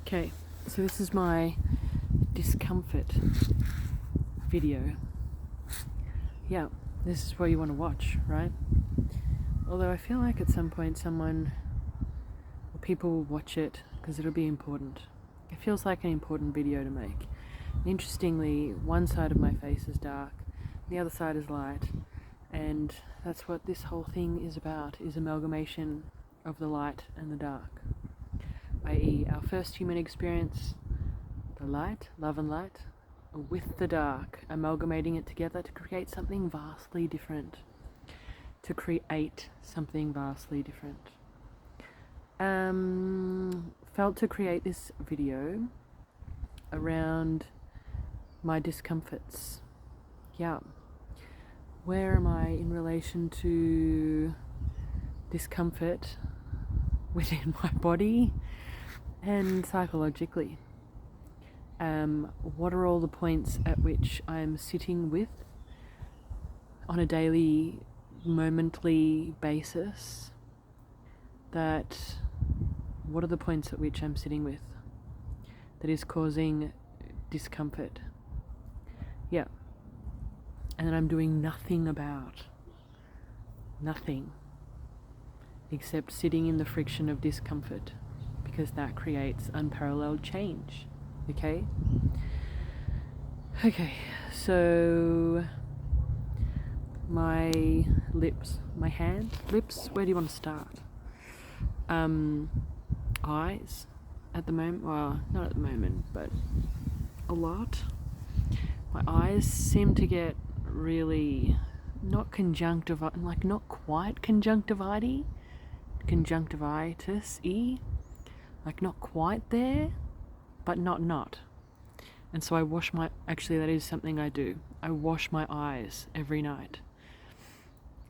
Okay, so this is my discomfort video. Yeah, this is what you want to watch, right? Although I feel like at some point someone or people will watch it because it'll be important. It feels like an important video to make. Interestingly, one side of my face is dark, the other side is light, and that's what this whole thing is about, is amalgamation of the light and the dark, i.e. our first human experience, the light, love and light, with the dark, amalgamating it together to create something vastly different. Felt to create this video around my discomforts. Yeah. Where am I in relation to discomfort within my body and psychologically? What are all the points at which I'm sitting with on a daily, momently basis? What are the points at which I'm sitting with that is causing discomfort? Yeah. And then I'm doing nothing about. Nothing. Except sitting in the friction of discomfort, because that creates unparalleled change. Okay, so my lips, my hand, lips, where do you want to start? Eyes, at the moment, well, not at the moment, but a lot. My eyes seem to get really, not quite conjunctivitis-y, like not quite there, but not. And so actually that is something I do. I wash my eyes every night.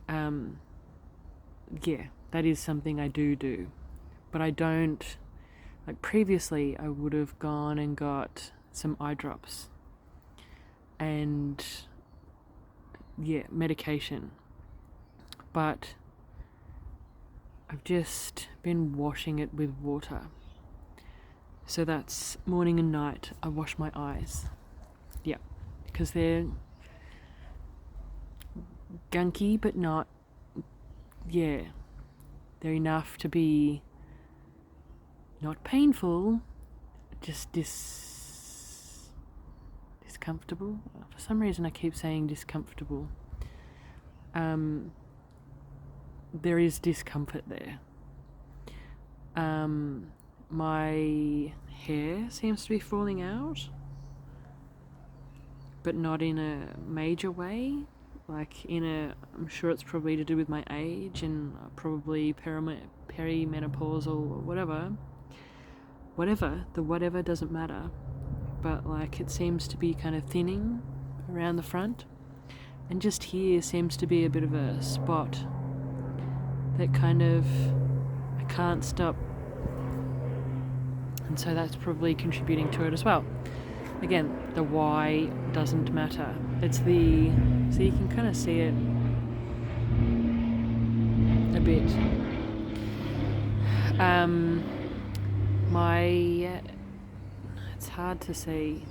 Yeah, that is something I do. But I don't, like previously I would have gone and got some eye drops and medication. But I've just been washing it with water. So that's morning and night I wash my eyes. Yeah, because they're gunky but not, they're enough to be not painful, just discomfortable. For some reason I keep saying discomfortable. There is discomfort there. My hair seems to be falling out, but not in a major way. I'm sure it's probably to do with my age and probably perimenopausal or whatever. The whatever doesn't matter. But it seems to be kind of thinning around the front. And just here seems to be a bit of a spot that I can't stop. And so that's probably contributing to it as well. Again, the why doesn't matter. It's so you can kind of see it a bit. It's hard to see,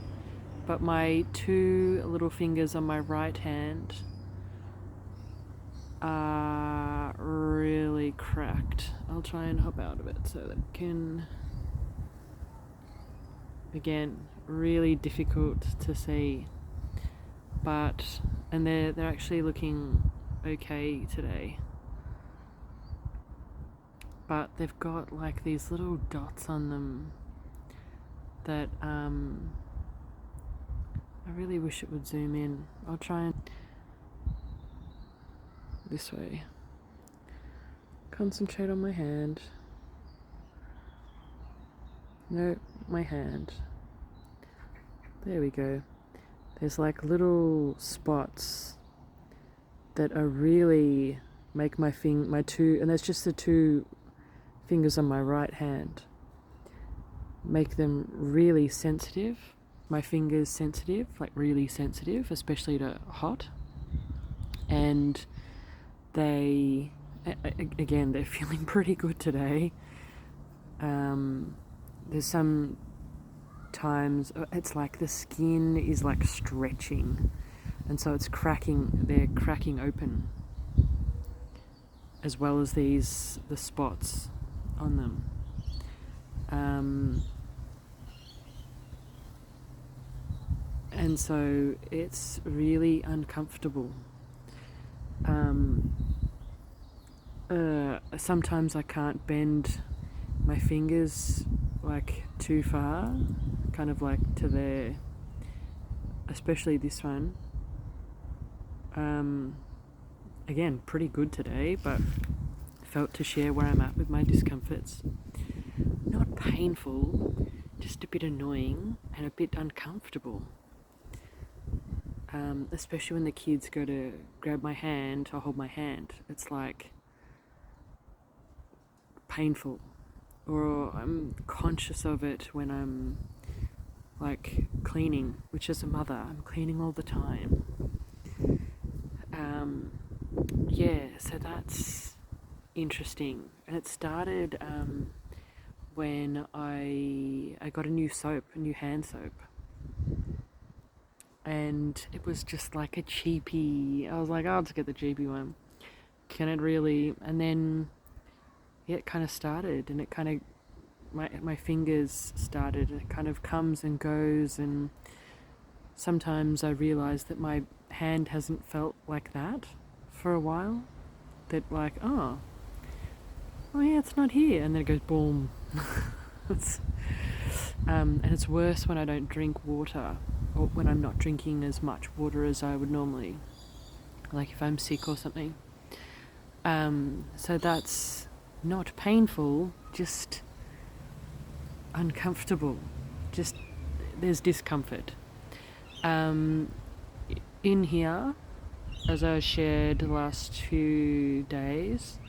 but my two little fingers on my right hand are really cracked. I'll try and hop out of it so that I can. Again, really difficult to see, and they're actually looking okay today, but they've got these little dots on them that I really wish it would zoom in. I'll try and this way. Concentrate on my hand. No, my hand. There we go. There's little spots that are really make my two, and that's just the two fingers on my right hand, make them really sensitive. My fingers sensitive, really sensitive, especially to hot. And they're feeling pretty good today. There's some times it's like the skin is like stretching, and so it's they're cracking open, as well as the spots on them. And so it's really uncomfortable. Sometimes I can't bend my fingers like too far, kind of like to there, especially this one. Again, pretty good today, but felt to share where I'm at with my discomforts. Not painful, just a bit annoying and a bit uncomfortable. Especially when the kids go to grab my hand or hold my hand. It's like painful. Or I'm conscious of it when I'm like cleaning, which as a mother, I'm cleaning all the time. So that's interesting. And it started when I got a new hand soap. And it was just like a cheapie. I was like, I'll just get the cheapie one. Can it really? And then it kind of started, and it kind of, my fingers started, and it kind of comes and goes, and sometimes I realise that my hand hasn't felt like that for a while. That like, oh yeah, it's not here, and then it goes boom. And it's worse when I don't drink water, or when I'm not drinking as much water as I would normally, like if I'm sick or something. So that's not painful, just uncomfortable. Just there's discomfort. In here, as I shared the last 2 days,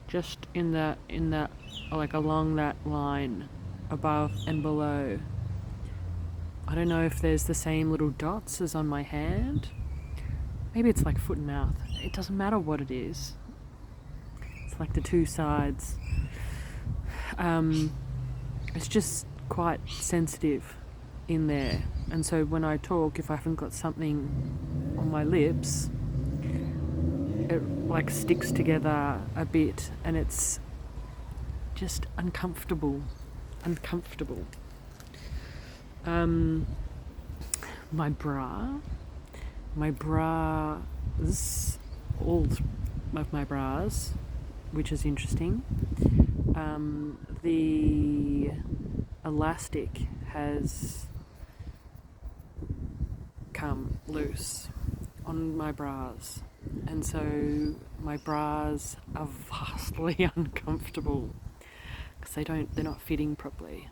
just in that like along that line, above and below. I don't know if there's the same little dots as on my hand. Maybe it's like foot and mouth. It doesn't matter what it is. It's like the two sides. It's just quite sensitive in there. And so when I talk, if I haven't got something on my lips, it like sticks together a bit, and it's just uncomfortable. My bras, all of my bras, which is interesting. The elastic has come loose on my bras, and so my bras are vastly uncomfortable because they're not fitting properly.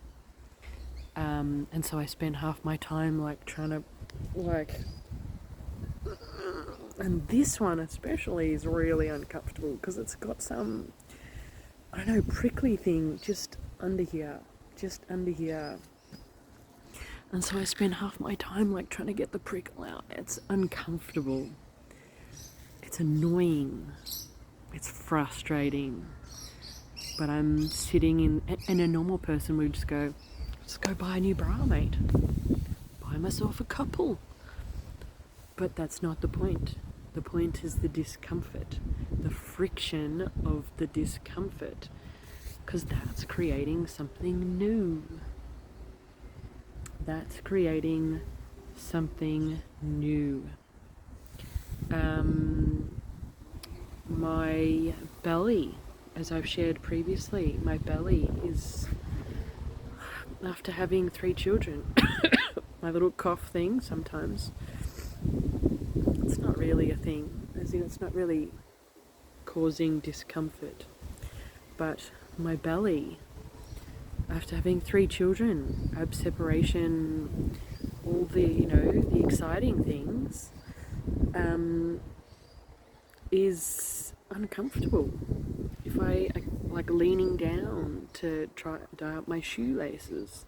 And so I spend half my time like trying to and this one especially is really uncomfortable because it's got some, I don't know, prickly thing just under here. And so I spend half my time like trying to get the prickle out. It's uncomfortable. It's annoying. It's frustrating. But I'm sitting in, and a normal person would just go buy a new bra, mate. Buy myself a couple. But that's not the point. The point is the discomfort, the friction of the discomfort, because that's creating something new. My belly, as I've shared previously, my belly is, after having 3 children, my little cough thing sometimes, it's not really a thing, as in it's not really causing discomfort, but my belly, after having 3 children, ab separation, all the, the exciting things, is uncomfortable. If I like leaning down to try to tie up my shoelaces,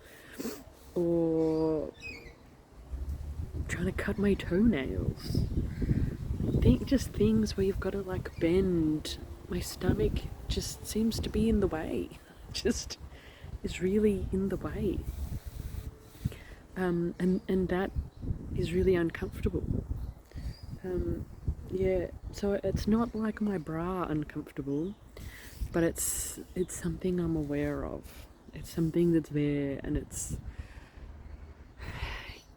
or trying to cut my toenails, just things where you've got to like bend. My stomach just seems to be in the way. Just is really in the way. And that is really uncomfortable. So it's not like my bra uncomfortable, but it's something I'm aware of. It's something that's there, and it's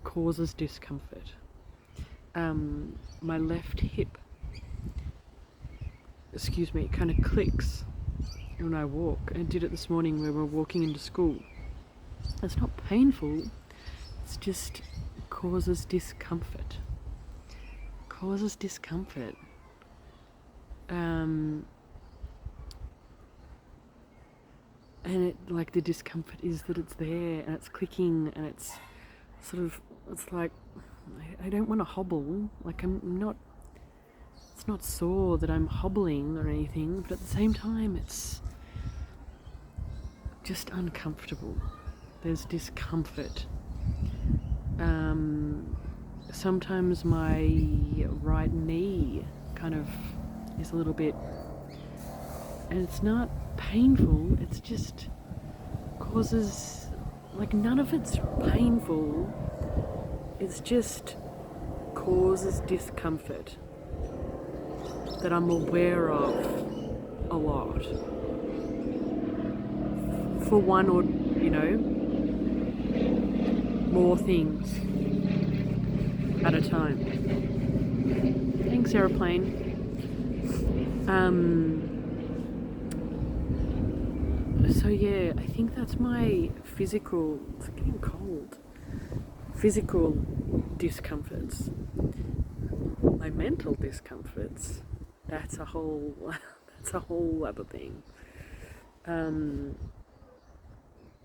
causes discomfort. My left hip, kind of clicks when I walk. I did it this morning when we were walking into school. It's not painful, it's just causes discomfort. And it, like, the discomfort is that it's there and it's clicking and it's sort of, it's like, I don't want to hobble. Like, it's not sore that I'm hobbling or anything, but at the same time it's just uncomfortable. There's discomfort. Sometimes my right knee kind of is a little bit, and it's not painful, it's just causes, like, none of it's painful, it's just causes discomfort that I'm aware of a lot. For one or, more things at a time. Thanks, aeroplane. So yeah, I think that's my physical, it's getting cold, physical discomforts. My mental discomforts, that's a whole other thing.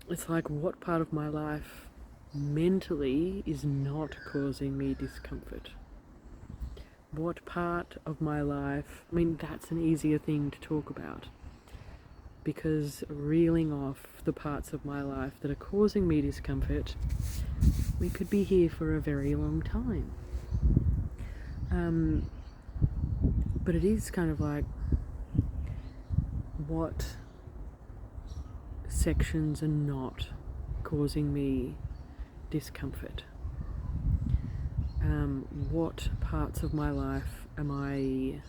It's like, what part of my life mentally is not causing me discomfort? What part of my life, that's an easier thing to talk about, because reeling off the parts of my life that are causing me discomfort, we could be here for a very long time. But it is kind of like, what sections are not causing me discomfort? What parts of my life am I...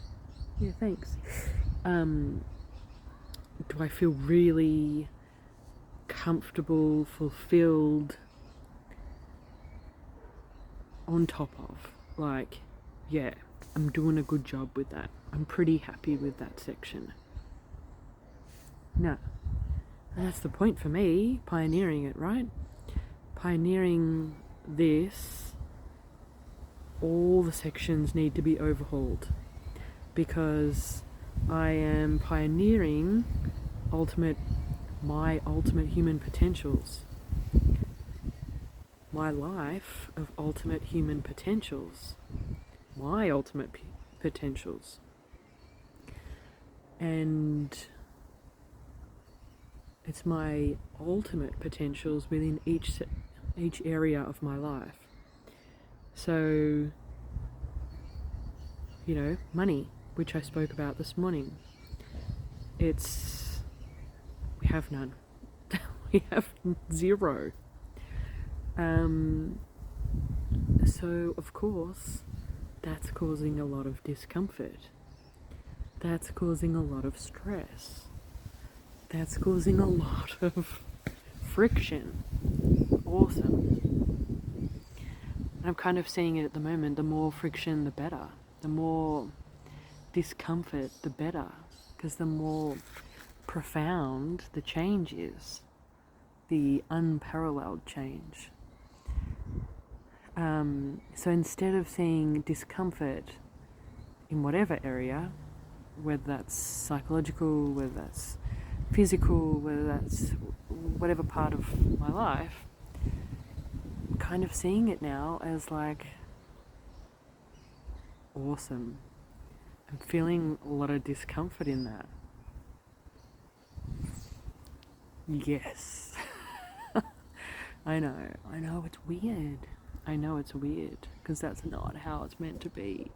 Yeah, thanks. Do I feel really comfortable, fulfilled, on top of? Like, yeah, I'm doing a good job with that. I'm pretty happy with that section. No. And that's the point for me, pioneering it, right? Pioneering this, all the sections need to be overhauled, because I am pioneering my ultimate human potentials. My life of ultimate human potentials. My ultimate potentials. And it's my ultimate potentials within each area of my life. So, money, which I spoke about this morning. We have none. We have zero. So, of course, that's causing a lot of discomfort. That's causing a lot of stress. That's causing a lot of friction. Awesome. I'm kind of seeing it at the moment. The more friction, the better. The more discomfort, the better. Because the more profound the change is. The unparalleled change. So instead of seeing discomfort in whatever area, whether that's psychological, whether that's physical, whether that's whatever part of my life, I'm kind of seeing it now as like, awesome. I'm feeling a lot of discomfort in that. Yes. I know it's weird. I know it's weird, because that's not how it's meant to be.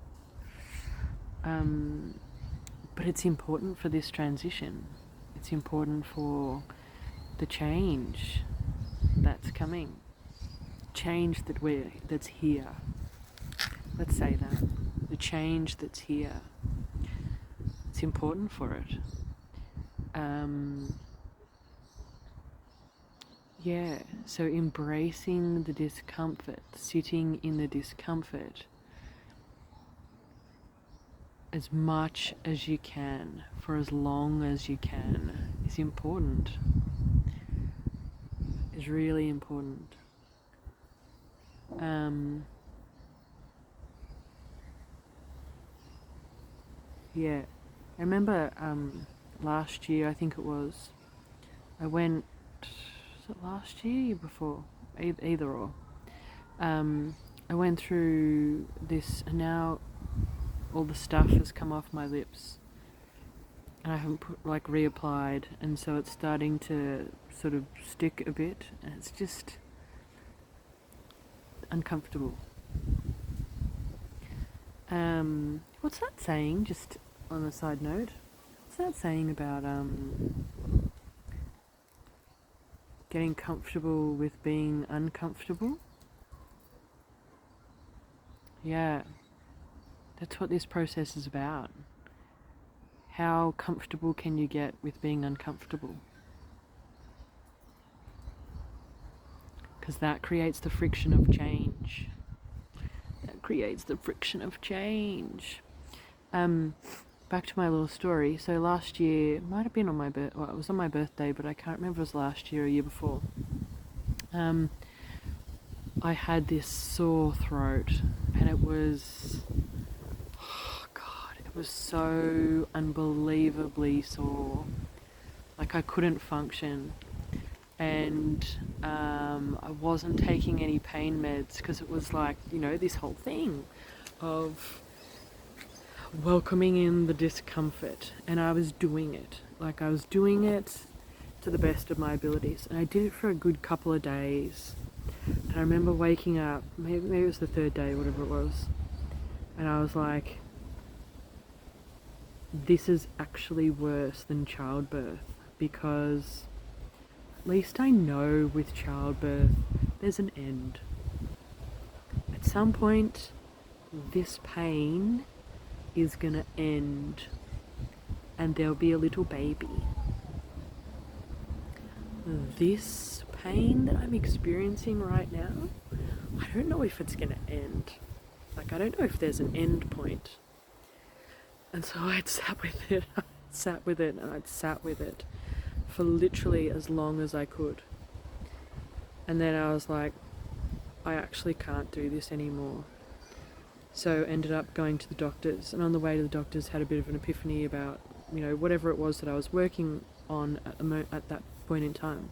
But it's important for this transition. It's important for the change that's coming. change that's here. Let's say that. The change that's here. It's important for it. Yeah, so embracing the discomfort, sitting in the discomfort as much as you can, for as long as you can, is important. Is really important. Yeah, I remember last year, I think it was, I went, was it last year, year before? Either or. I went through this, and now all the stuff has come off my lips. And I haven't reapplied, and so it's starting to sort of stick a bit, and it's just uncomfortable. What's that saying, just on a side note? What's that saying about getting comfortable with being uncomfortable? Yeah, that's what this process is about. How comfortable can you get with being uncomfortable? Because that creates the friction of change. Back to my little story. So last year, it might have been on my it was on my birthday, but I can't remember if it was last year or year before. I had this sore throat, and it was, oh God, it was so unbelievably sore. Like I couldn't function, and I wasn't taking any pain meds because it was like, this whole thing of welcoming in the discomfort, and I was doing it. Like I was doing it to the best of my abilities, and I did it for a good couple of days. And I remember waking up, maybe it was the third day, whatever it was, and I was like, this is actually worse than childbirth, because at least I know with childbirth there's an end. At some point, this pain is gonna end, and there'll be a little baby. This pain that I'm experiencing right now, I don't know if it's gonna end. Like, I don't know if there's an end point. And so I'd sat with it, and I'd sat with it for literally as long as I could. And then I was like, I actually can't do this anymore. So ended up going to the doctors, and on the way to the doctors had a bit of an epiphany about, whatever it was that I was working on at that point in time.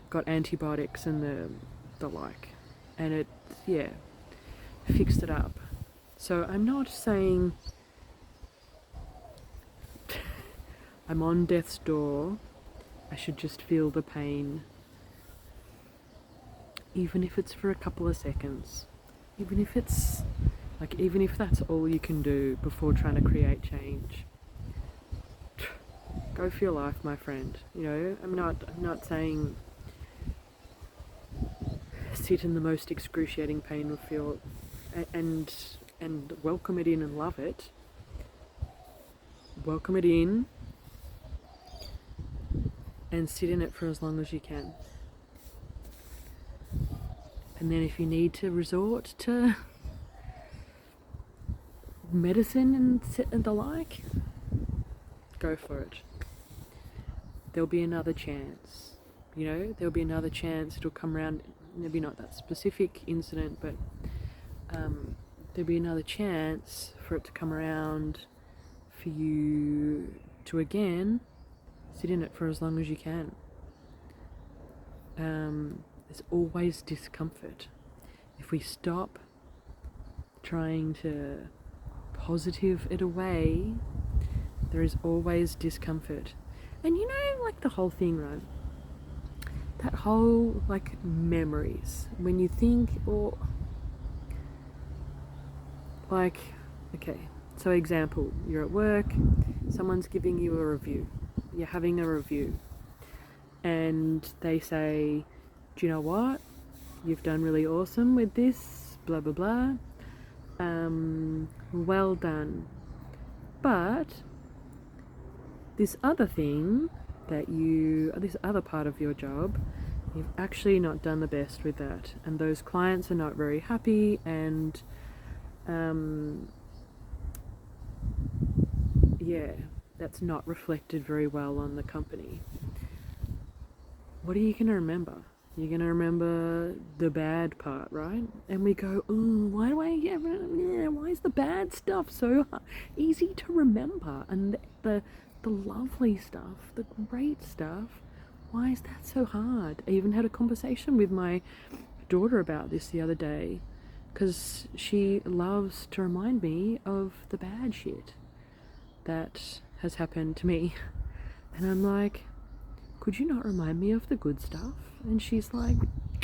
Got antibiotics and the like, and it fixed it up. So I'm not saying I'm on death's door. I should just feel the pain, even if it's for a couple of seconds, even if that's all you can do before trying to create change. Go for your life, my friend. I'm not saying sit in the most excruciating pain or feel and welcome it in and love it. Welcome it in and sit in it for as long as you can. And then if you need to resort to medicine and the like, go for it. There'll be another chance. There'll be another chance. It'll come around. Maybe not that specific incident, but there'll be another chance for it to come around, for you to again sit in it for as long as you can. There's always discomfort. If we stop trying to positive it away, there is always discomfort. And the whole thing, right? That whole, memories. When you think, okay, so example, you're at work, someone's giving you a review. You're having a review. and they say, do you know what? You've done really awesome with this, blah, blah, blah. Well done. But this other thing this other part of your job, you've actually not done the best with that. And those clients are not very happy, and yeah, that's not reflected very well on the company. What are you going to remember? You're going to remember the bad part, right? And we go, why is the bad stuff so easy to remember? And the lovely stuff, the great stuff, why is that so hard? I even had a conversation with my daughter about this the other day, because she loves to remind me of the bad shit that has happened to me. And I'm like, could you not remind me of the good stuff? And she's like,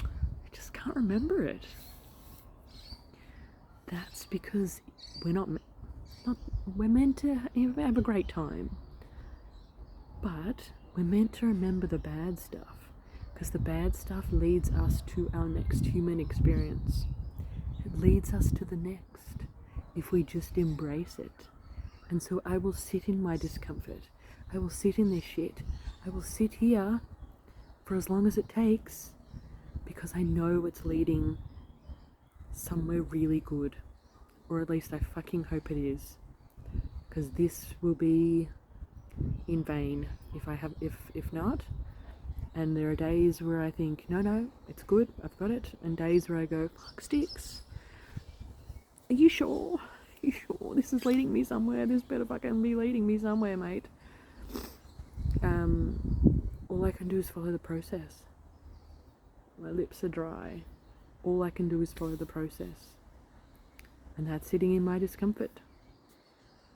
I just can't remember it. That's because we're meant to have a great time, but we're meant to remember the bad stuff, because the bad stuff leads us to our next human experience. It leads us to the next if we just embrace it. And so I will sit in my discomfort. I will sit in this shit. I will sit here for as long as it takes, because I know it's leading somewhere really good. Or at least I fucking hope it is. Because this will be in vain if not. And there are days where I think, no, it's good, I've got it. And days where I go, fuck sticks. Are you sure? Are you sure this is leading me somewhere? This better fucking be leading me somewhere, mate. All I can do is follow the process. My lips are dry. All I can do is follow the process. And that's sitting in my discomfort.